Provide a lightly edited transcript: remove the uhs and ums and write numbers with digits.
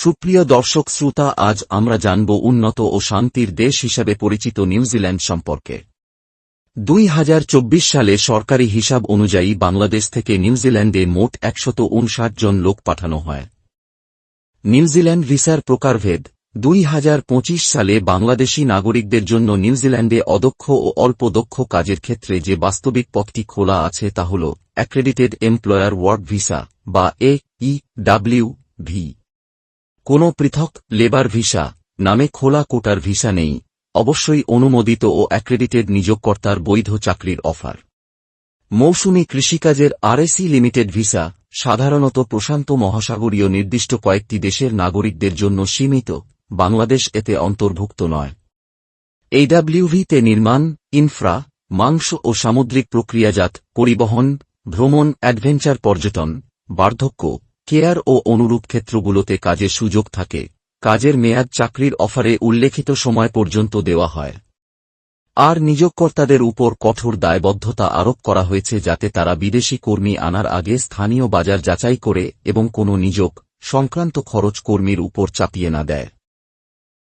সুপ্রিয় দর্শক শ্রোতা, আজ আমরা জানব উন্নত ও শান্তির দেশ হিসাবে পরিচিত নিউজিল্যান্ড সম্পর্কে। 2024 সালে সরকারি হিসাব অনুযায়ী বাংলাদেশ থেকে নিউজিল্যান্ডে মোট 159 জন লোক পাঠানো হয়। নিউজিল্যান্ড ভিসার প্রকারভেদ। 2025 সালে বাংলাদেশী নাগরিকদের জন্য নিউজিল্যান্ডে অদক্ষ ও অল্প দক্ষ কাজের ক্ষেত্রে যে বাস্তবিক পথটি খোলা আছে তা হল অ্যাক্রেডিটেড এমপ্লয়ার ওয়ার্ক ভিসা বা AEWV। কোনো পৃথক লেবার ভিসা নামে খোলা কোটার ভিসা নেই, অবশ্যই অনুমোদিত ও অ্যাক্রেডিটেড নিয়োগকর্তার বৈধ চাকরির অফার। মৌসুমী কৃষিকাজের RSE লিমিটেড ভিসা সাধারণত প্রশান্ত মহাসাগরীয় নির্দিষ্ট কয়েকটি দেশের নাগরিকদের জন্য সীমিত, বাংলাদেশ এতে অন্তর্ভুক্ত নয়। AWV-তে নির্মাণ, ইনফ্রা, মাংস ও সামুদ্রিক প্রক্রিয়াজাত, পরিবহন, ভ্রমণ, অ্যাডভেঞ্চার, পর্যটন, বার্ধক্য কেয়ার ও অনুরূপ ক্ষেত্রগুলোতে কাজের সুযোগ থাকে। কাজের মেয়াদ চাকরির অফারে উল্লেখিত সময় পর্যন্ত দেওয়া হয়। আর নিয়োগকর্তাদের উপর কঠোর দায়বদ্ধতা আরোপ করা হয়েছে যাতে তারা বিদেশি কর্মী আনার আগে স্থানীয় বাজার যাচাই করে এবং কোনো নিয়োগ সংক্রান্ত খরচ কর্মীর উপর চাপিয়ে না দেয়।